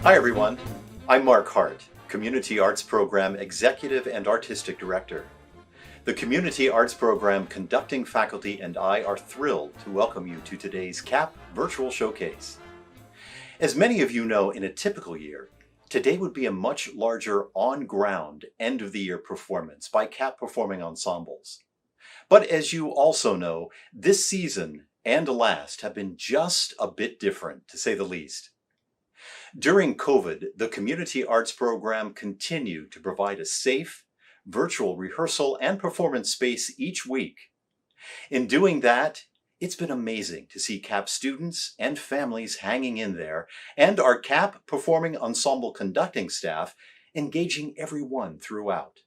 Hi everyone, I'm Mark Hart, Community Arts Program Executive and Artistic Director. The Community Arts Program conducting faculty and I are thrilled to welcome you to today's CAP Virtual Showcase. As many of you know, in a typical year, today would be a much larger on-ground end-of-the-year performance by CAP performing ensembles. But as you also know, this season and last have been just a bit different, to say the least. During COVID, the Community Arts Program continued to provide a safe, virtual rehearsal and performance space each week. In doing that, it's been amazing to see CAP students and families hanging in there, and our CAP performing ensemble conducting staff engaging everyone throughout.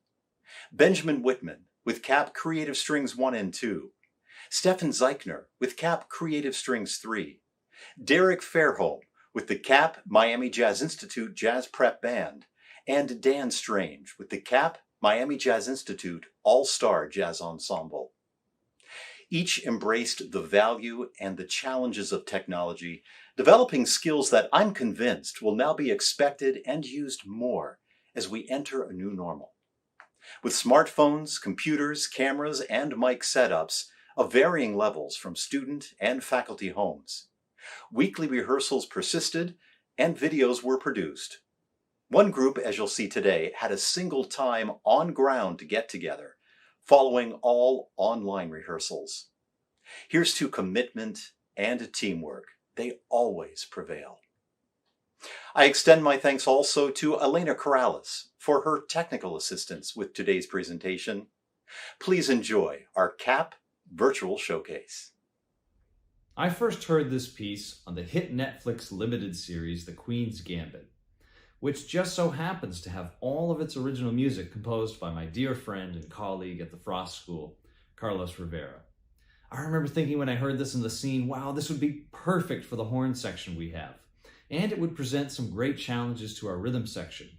Benjamin Whitman with CAP Creative Strings 1 and 2, Stefan Zeichner with CAP Creative Strings 3, Derek Fairholm with the CAP Miami Jazz Institute Jazz Prep Band, and Dan Strange with the CAP Miami Jazz Institute All-Star Jazz Ensemble. Each embraced the value and the challenges of technology, developing skills that I'm convinced will now be expected and used more as we enter a new normal. With smartphones, computers, cameras, and mic setups of varying levels from student and faculty homes, weekly rehearsals persisted and videos were produced. One group, as you'll see today, had a single time on-ground get-together, following all online rehearsals. Here's to commitment and teamwork. They always prevail. I extend my thanks also to Elena Corrales for her technical assistance with today's presentation. Please enjoy our CAP Virtual Showcase. I first heard this piece on the hit Netflix limited series The Queen's Gambit, which just so happens to have all of its original music composed by my dear friend and colleague at the Frost School, Carlos Rivera. I remember thinking when I heard this in the scene, wow, this would be perfect for the horn section we have. And it would present some great challenges to our rhythm section,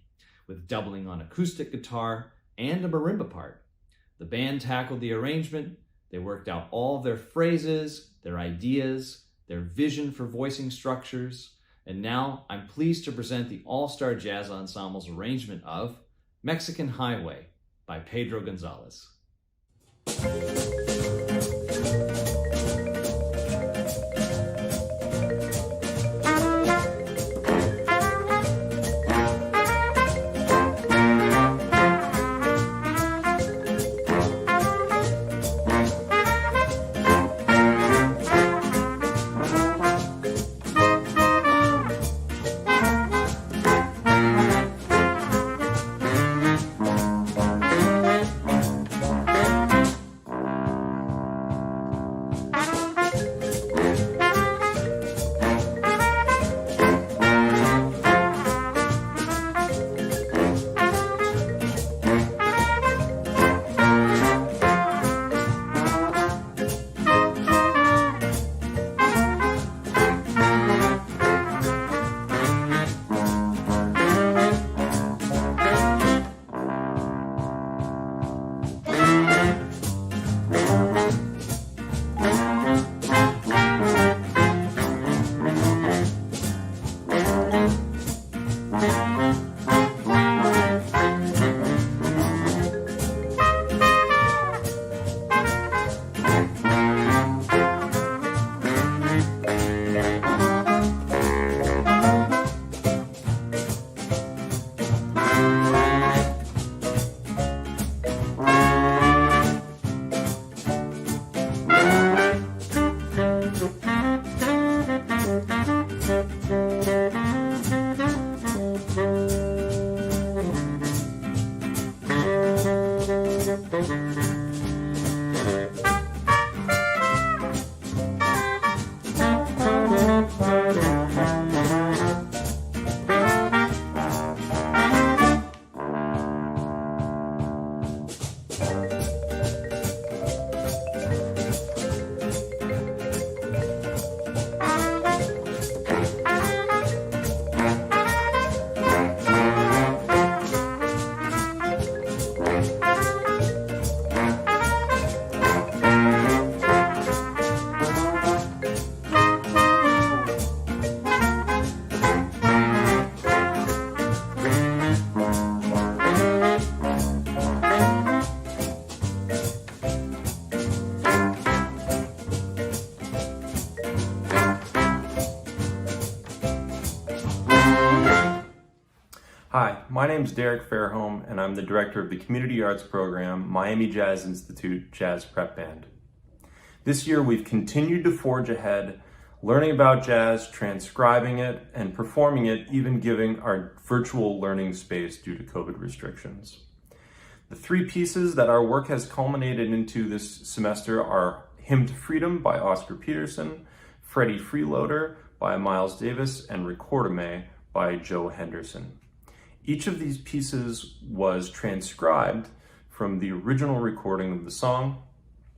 with doubling on acoustic guitar and a marimba part. The band tackled the arrangement. They worked out all of their phrases, their ideas, their vision for voicing structures, and now I'm pleased to present the All-Star Jazz Ensemble's arrangement of Mexican Highway by Pedro Gonzalez. My name's Derek Fairholm, and I'm the director of the Community Arts Program, Miami Jazz Institute Jazz Prep Band. This year, we've continued to forge ahead, learning about jazz, transcribing it, and performing it, even giving our virtual learning space due to COVID restrictions. The three pieces that our work has culminated into this semester are Hymn to Freedom by Oscar Peterson, Freddie Freeloader by Miles Davis, and Recordame by Joe Henderson. Each of these pieces was transcribed from the original recording of the song.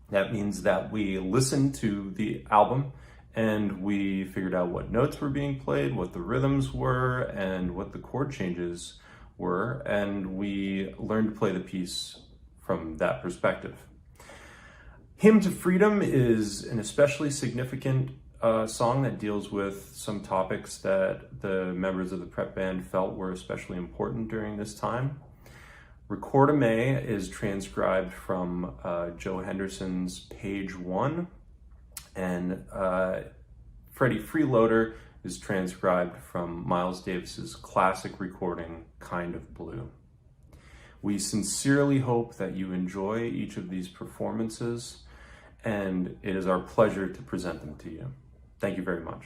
That means that we listened to the album and we figured out what notes were being played, what the rhythms were, and what the chord changes were, and we learned to play the piece from that perspective. Hymn to Freedom is an especially significant song that deals with some topics that the members of the prep band felt were especially important during this time. Recordame is transcribed from Joe Henderson's Page 1, and Freddie Freeloader is transcribed from Miles Davis's classic recording, Kind of Blue. We sincerely hope that you enjoy each of these performances, and it is our pleasure to present them to you. Thank you very much.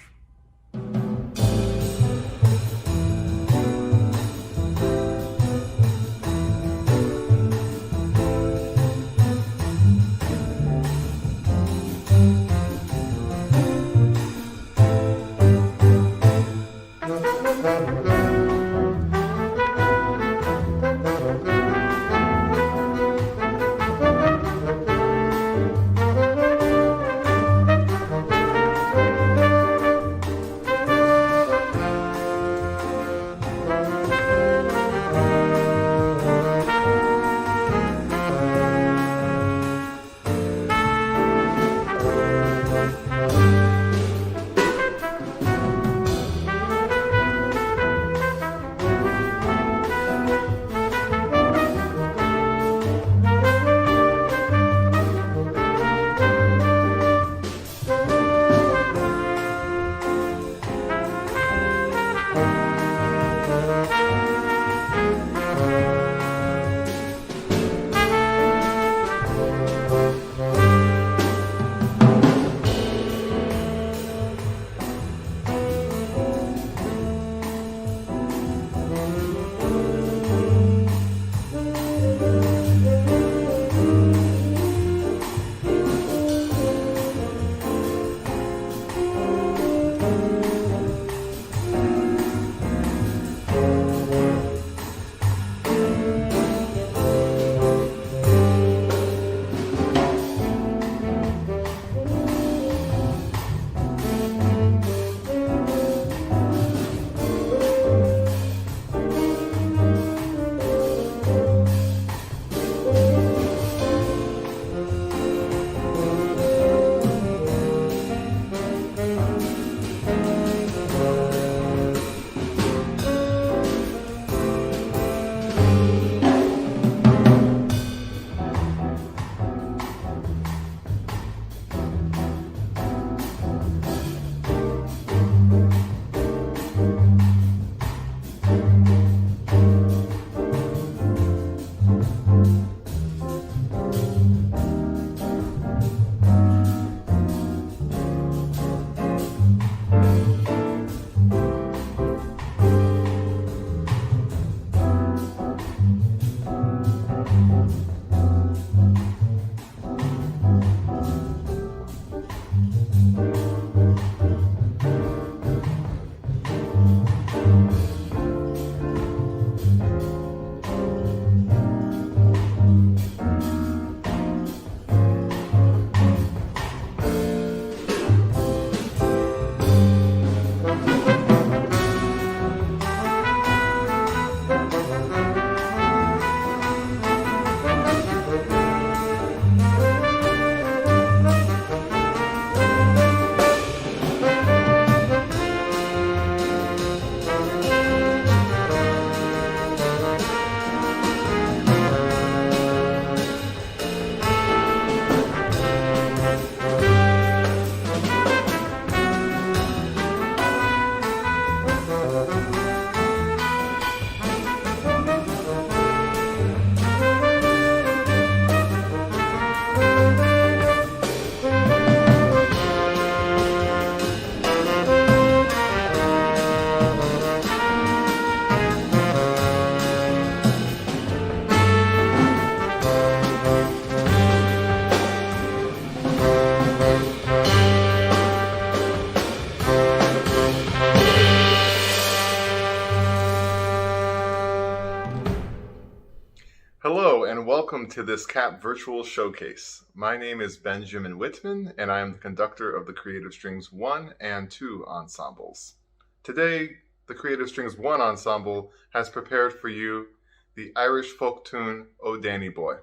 and welcome to this CAP Virtual Showcase. My name is Benjamin Whitman, and I am the conductor of the Creative Strings 1 and 2 ensembles. Today, the Creative Strings 1 ensemble has prepared for you the Irish folk tune, O Danny Boy.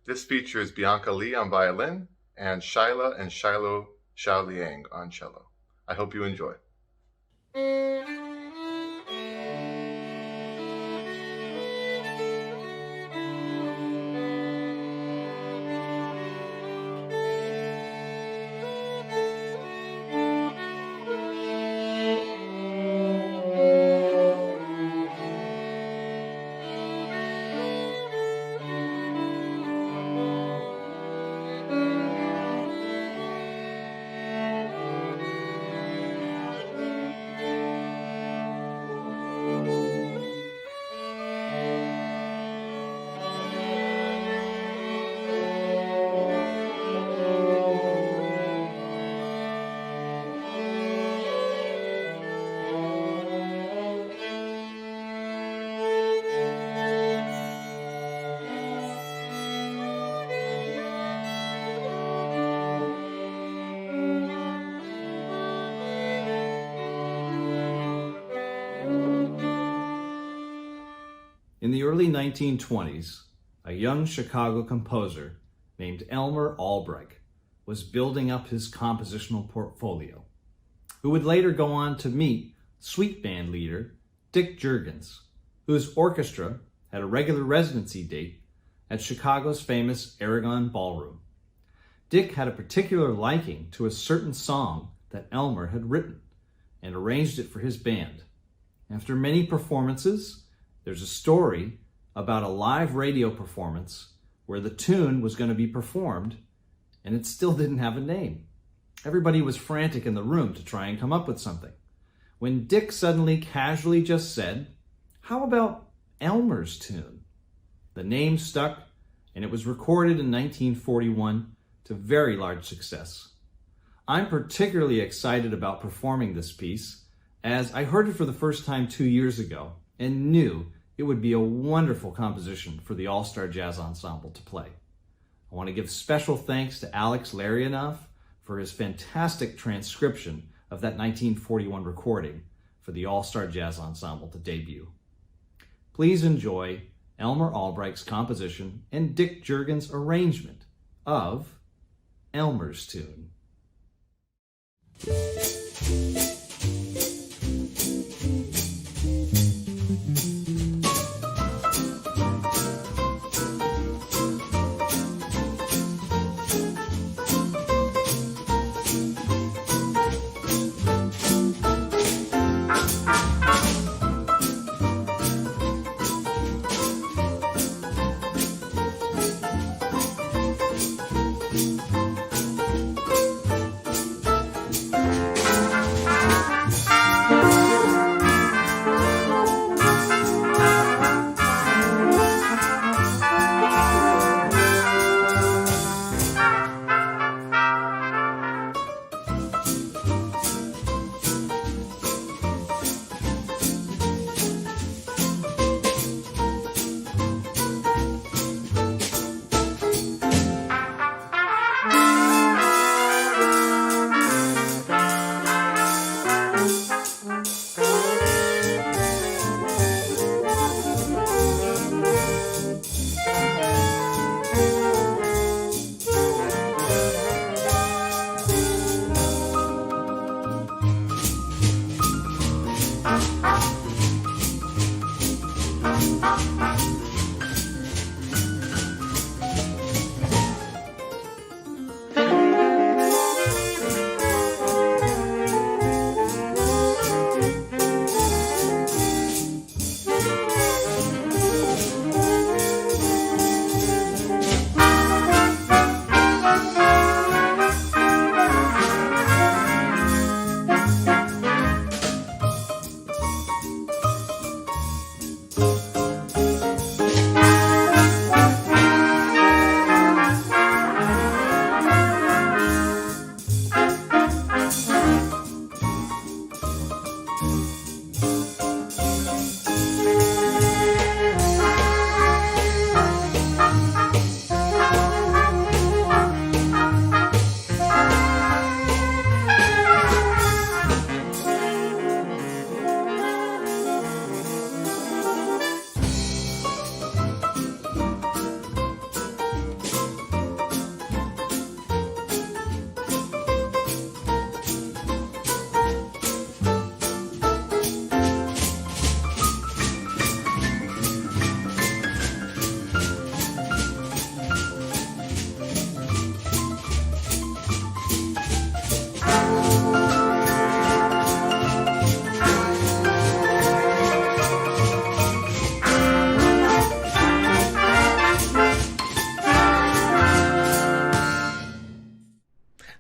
This features Bianca Lee on violin and Shyla and Shiloh Xiao Liang on cello. I hope you enjoy. In the early 1920s, a young Chicago composer named Elmer Albrecht was building up his compositional portfolio, who would later go on to meet sweet band leader Dick Jurgens, whose orchestra had a regular residency date at Chicago's famous Aragon Ballroom. Dick had a particular liking to a certain song that Elmer had written and arranged it for his band. After many performances, there's a story about a live radio performance where the tune was going to be performed and it still didn't have a name. Everybody was frantic in the room to try and come up with something, when Dick suddenly casually just said, "How about Elmer's tune?" The name stuck, and it was recorded in 1941 to very large success. I'm particularly excited about performing this piece, as I heard it for the first time 2 years ago and knew it would be a wonderful composition for the All-Star Jazz Ensemble to play. I want to give special thanks to Alex Larionov for his fantastic transcription of that 1941 recording for the All-Star Jazz Ensemble to debut. Please enjoy Elmer Albrecht's composition and Dick Jurgens' arrangement of Elmer's Tune.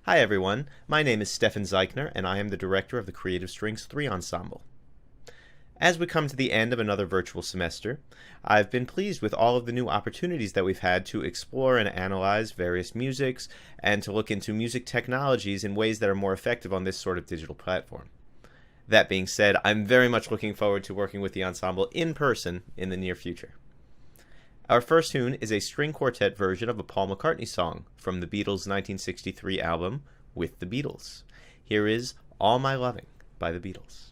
Hi everyone, my name is Stefan Zeichner and I am the director of the Creative Strings 3 Ensemble. As we come to the end of another virtual semester, I've been pleased with all of the new opportunities that we've had to explore and analyze various musics and to look into music technologies in ways that are more effective on this sort of digital platform. That being said, I'm very much looking forward to working with the ensemble in person in the near future. Our first tune is a string quartet version of a Paul McCartney song from the Beatles' 1963 album, With the Beatles. Here is All My Loving by the Beatles.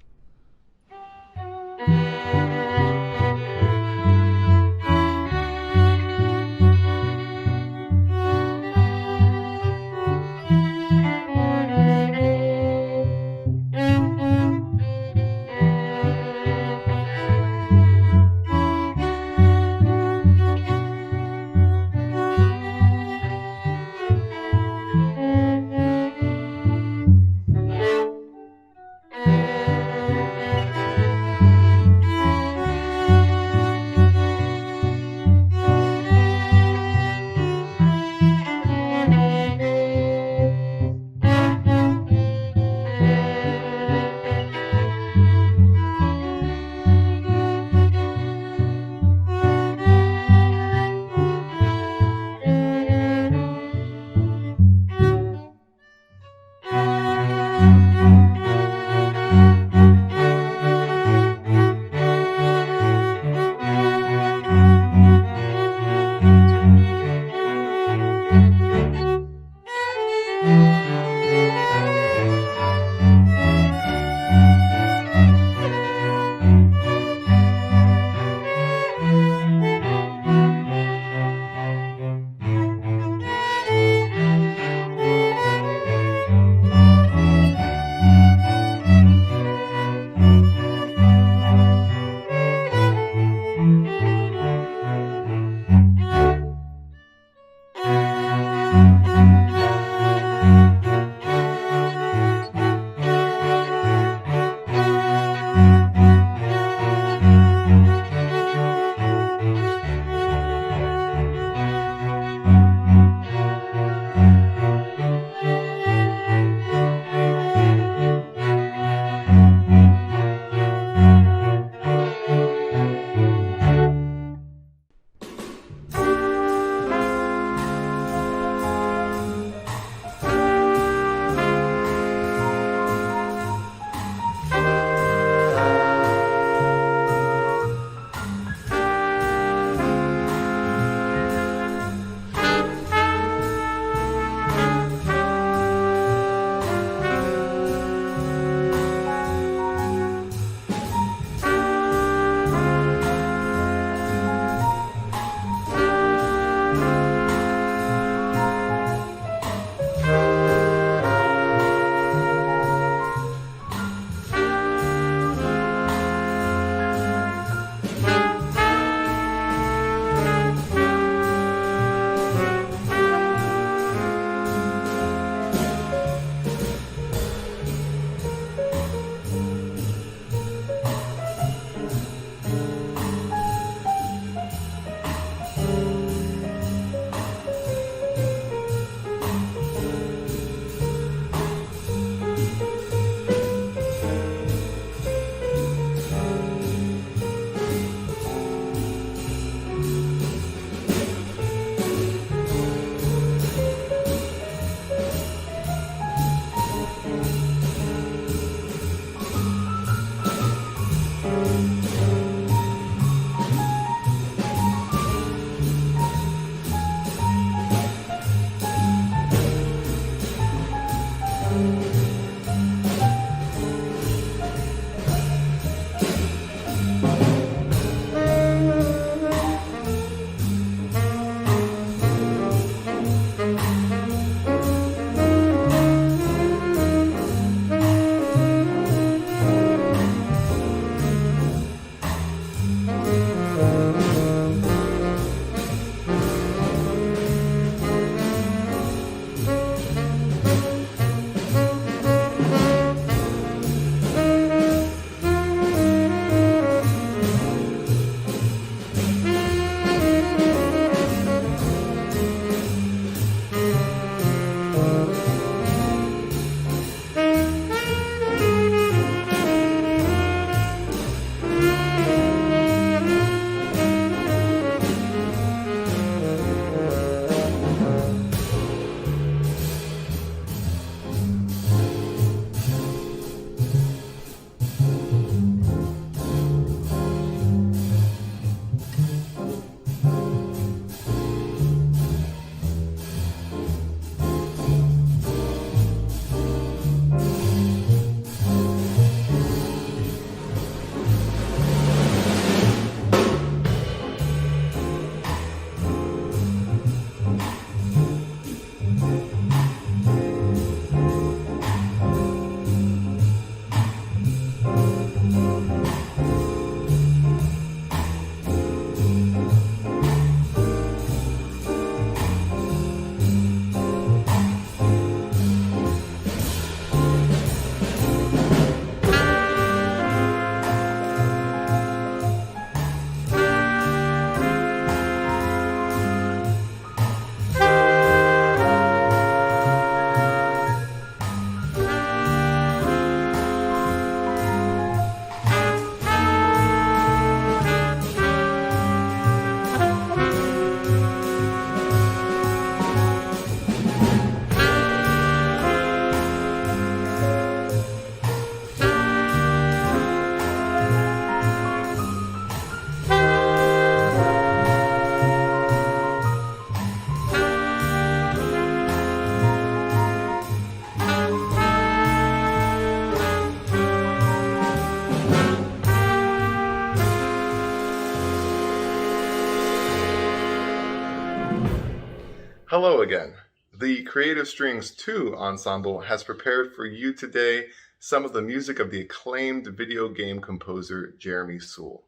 Hello again. The Creative Strings 2 Ensemble has prepared for you today some of the music of the acclaimed video game composer Jeremy Soule.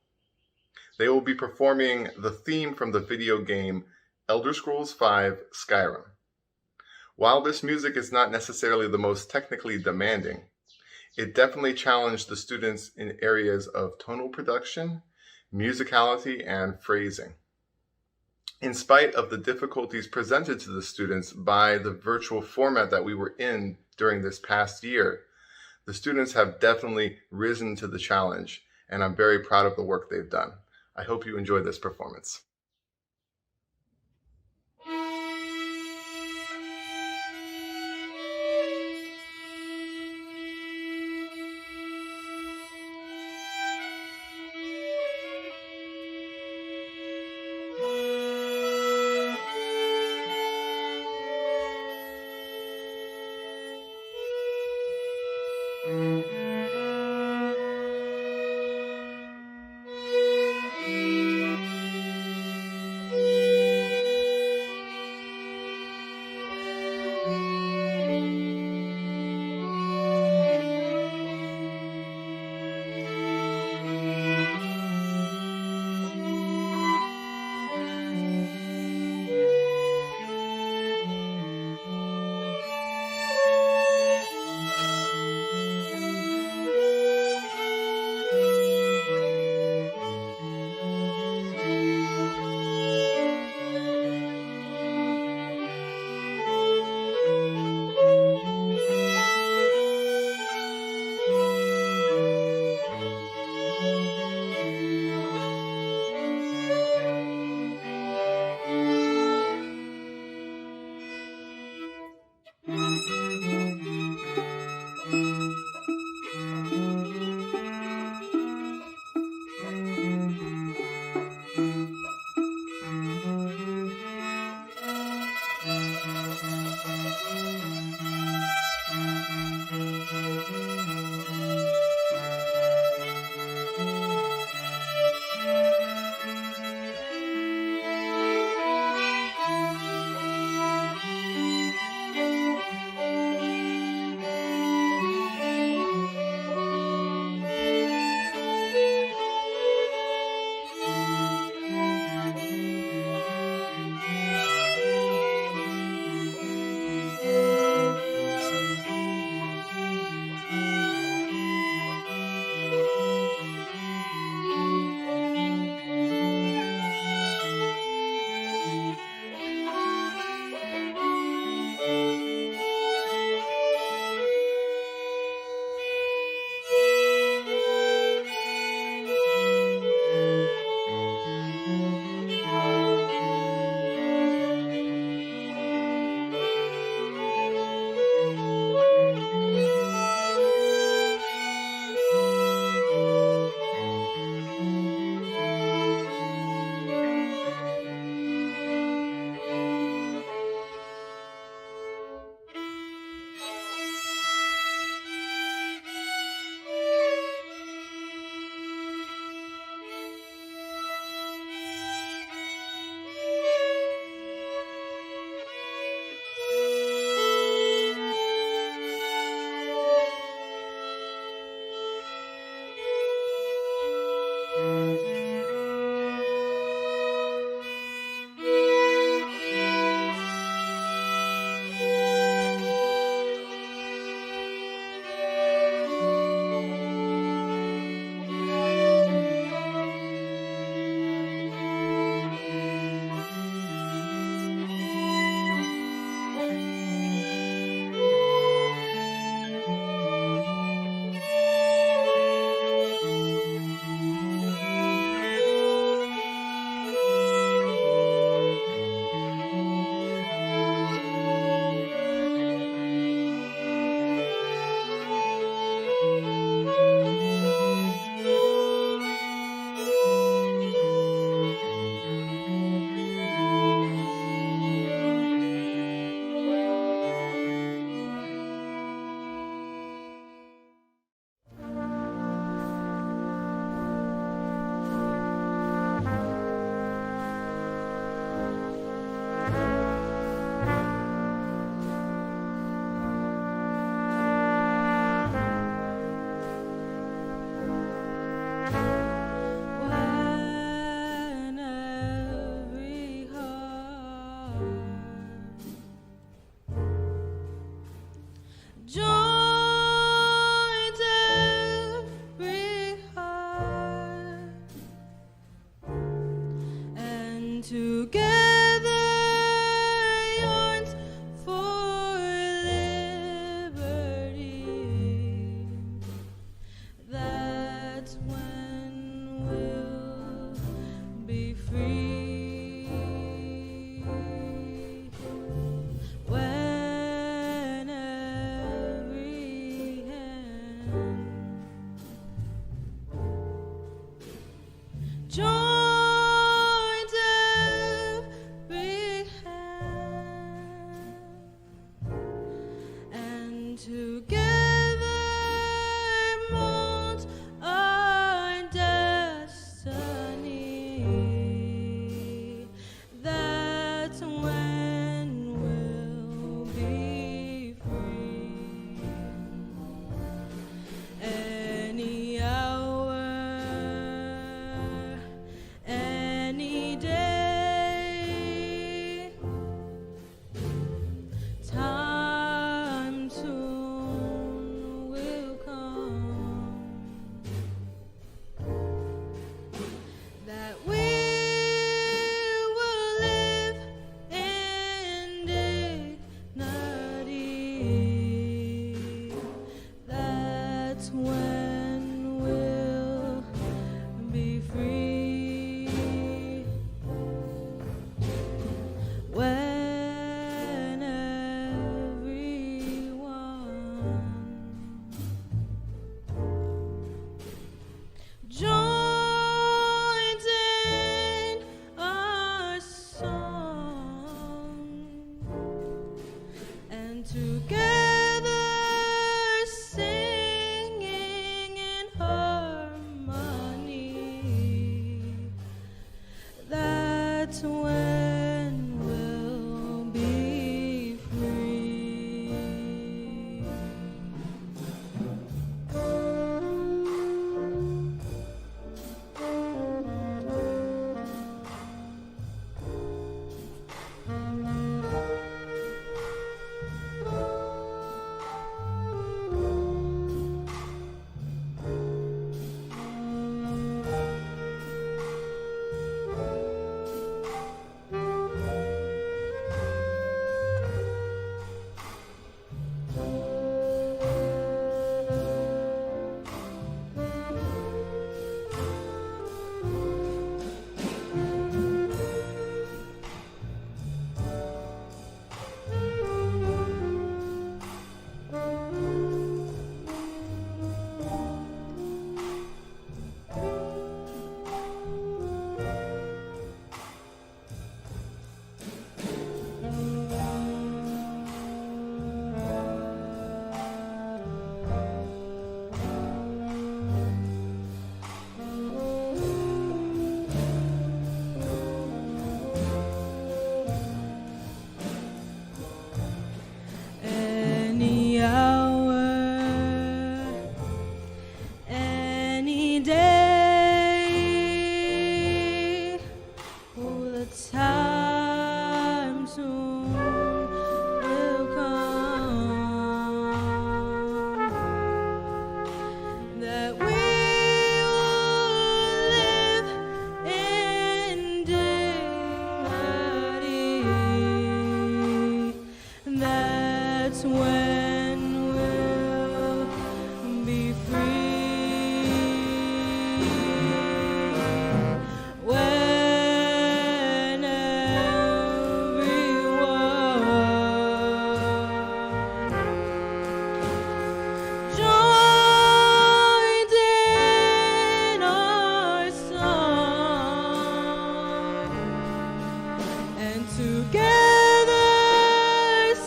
They will be performing the theme from the video game Elder Scrolls V Skyrim. While this music is not necessarily the most technically demanding, it definitely challenged the students in areas of tonal production, musicality, and phrasing. In spite of the difficulties presented to the students by the virtual format that we were in during this past year, the students have definitely risen to the challenge, and I'm very proud of the work they've done. I hope you enjoy this performance.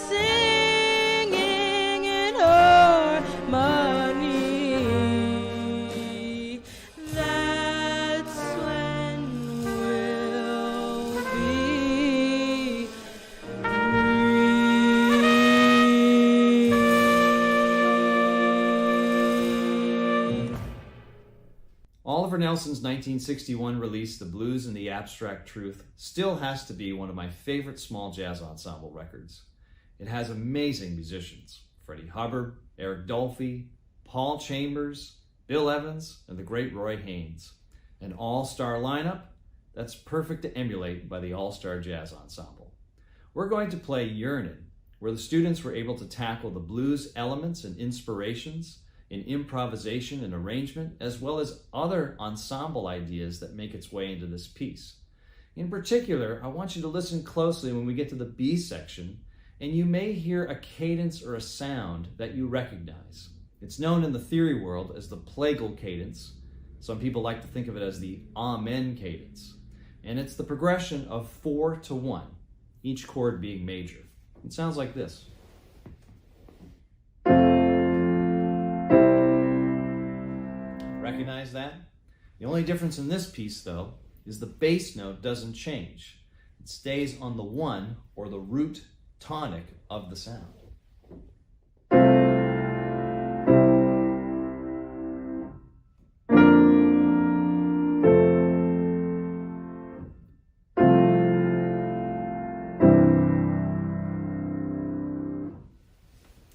singing in harmony. That's when we'll be free. Oliver Nelson's 1961 release, The Blues and the Abstract Truth, still has to be one of my favorite small jazz ensemble records. It has amazing musicians: Freddie Hubbard, Eric Dolphy, Paul Chambers, Bill Evans, and the great Roy Haynes. An all-star lineup that's perfect to emulate by the All-Star Jazz Ensemble. We're going to play Yearnin', where the students were able to tackle the blues elements and inspirations in improvisation and arrangement, as well as other ensemble ideas that make its way into this piece. In particular, I want you to listen closely when we get to the B section, and you may hear a cadence or a sound that you recognize. It's known in the theory world as the plagal cadence. Some people like to think of it as the amen cadence. And it's the progression of 4 to 1, each chord being major. It sounds like this. Recognize that? The only difference in this piece, though, is the bass note doesn't change. It stays on the 1, or the root tonic of the sound.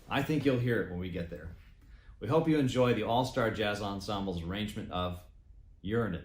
I think you'll hear it when we get there. We hope you enjoy the All-Star Jazz Ensemble's arrangement of Yearnin'.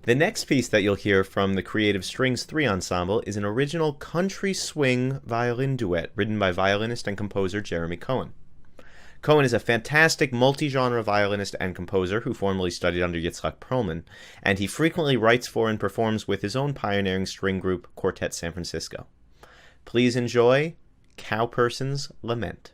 The next piece that you'll hear from the Creative Strings 3 Ensemble is an original country swing violin duet written by violinist and composer Jeremy Cohen. Cohen is a fantastic multi-genre violinist and composer who formerly studied under Yitzhak Perlman, and he frequently writes for and performs with his own pioneering string group, Quartet San Francisco. Please enjoy Cowperson's Lament.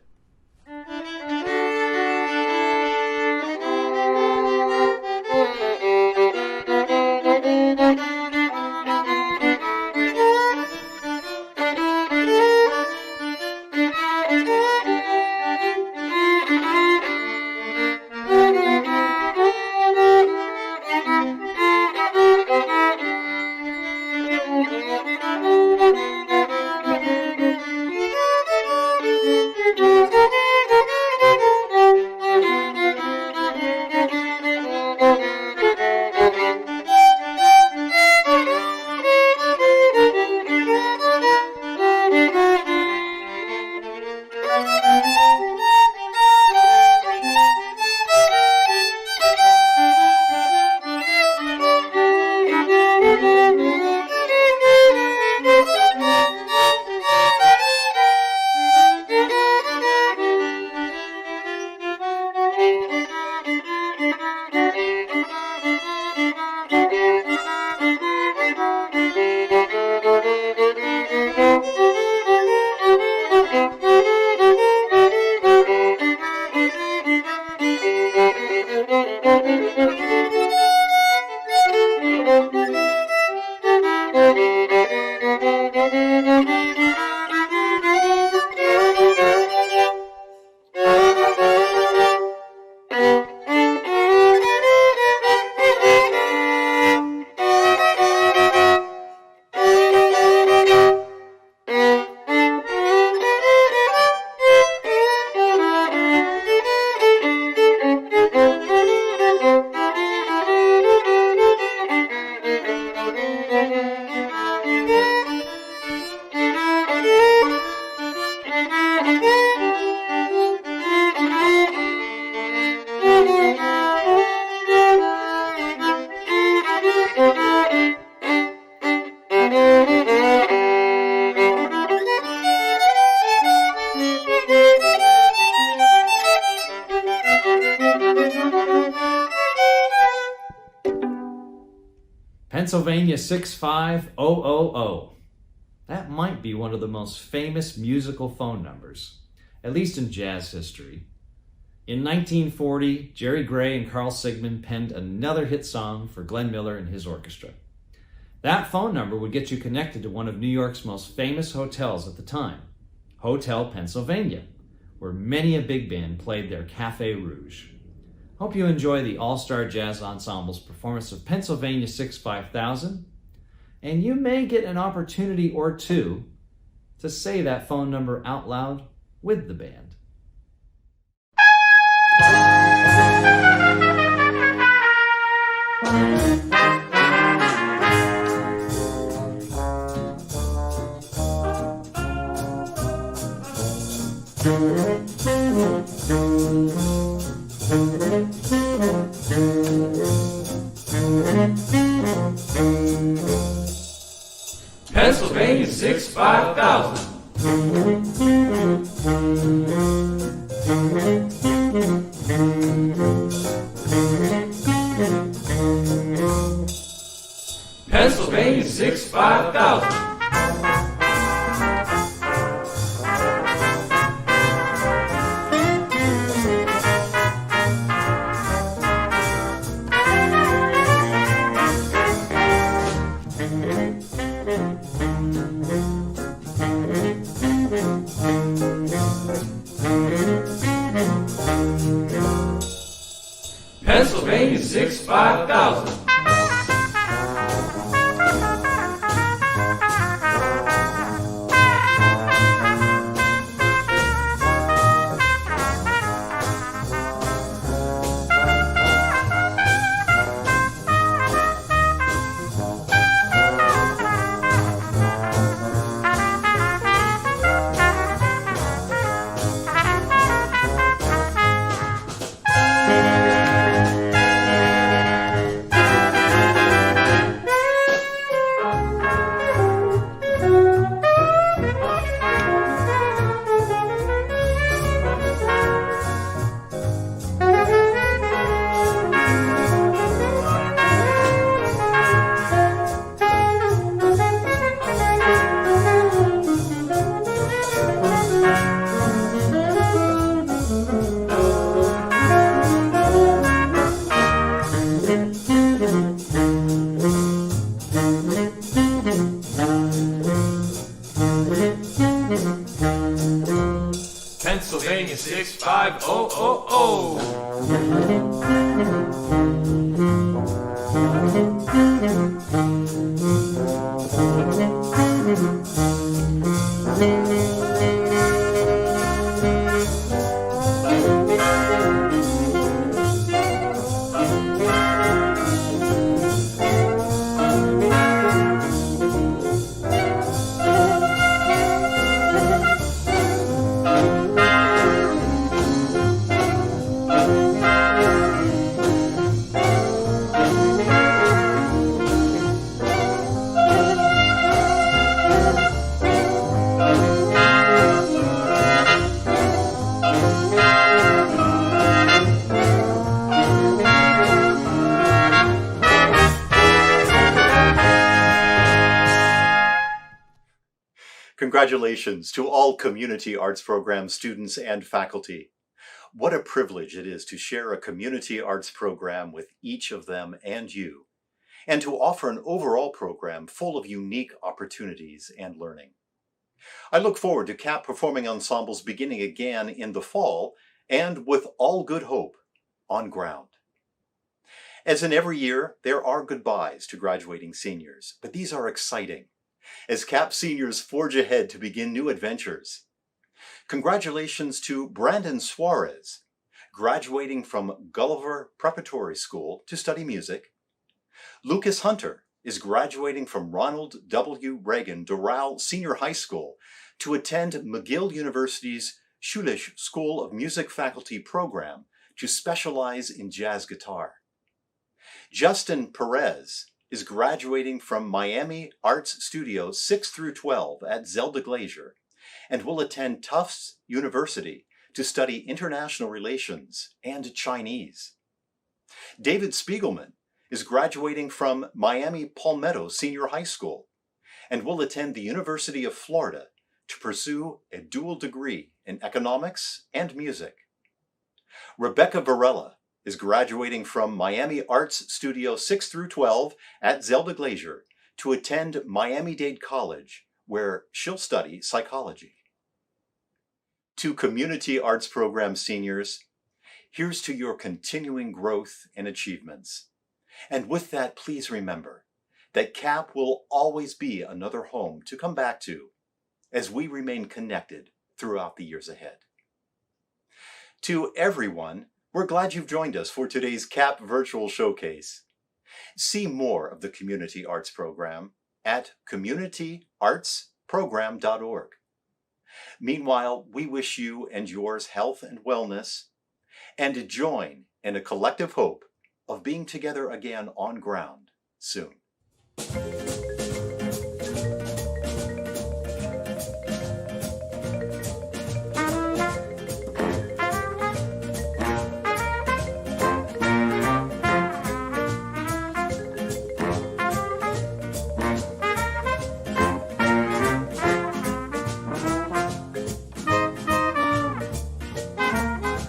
Pennsylvania 65000. That might be one of the most famous musical phone numbers, at least in jazz history. In 1940, Jerry Gray and Carl Sigmund penned another hit song for Glenn Miller and his orchestra. That phone number would get you connected to one of New York's most famous hotels at the time, Hotel Pennsylvania, where many a big band played their Café Rouge. Hope you enjoy the All-Star Jazz Ensemble's performance of Pennsylvania 65000, and you may get an opportunity or two to say that phone number out loud with the band. Pennsylvania 65000. Pennsylvania 65000. Pennsylvania 65000. 6500. Congratulations to all Community Arts Program students and faculty. What a privilege it is to share a community arts program with each of them and you, and to offer an overall program full of unique opportunities and learning. I look forward to CAP performing ensembles beginning again in the fall and with all good hope on ground. As in every year, there are goodbyes to graduating seniors, but these are exciting as CAP seniors forge ahead to begin new adventures. Congratulations to Brandon Suarez, graduating from Gulliver Preparatory School to study music. Lucas Hunter is graduating from Ronald W. Reagan Doral Senior High School to attend McGill University's Schulich School of Music faculty program to specialize in jazz guitar. Justin Perez is graduating from Miami Arts Studio 6 through 12 at Zelda Glacier and will attend Tufts University to study international relations and Chinese. David Spiegelman is graduating from Miami Palmetto Senior High School and will attend the University of Florida to pursue a dual degree in economics and music. Rebecca Varela is graduating from Miami Arts Studio 6 through 12 at Zelda Glacier to attend Miami-Dade College, where she'll study psychology. To Community Arts Program seniors, here's to your continuing growth and achievements. And with that, please remember that CAP will always be another home to come back to as we remain connected throughout the years ahead. To everyone, we're glad you've joined us for today's CAP Virtual Showcase. See more of the Community Arts Program at communityartsprogram.org. Meanwhile, we wish you and yours health and wellness, and join in a collective hope of being together again on ground soon.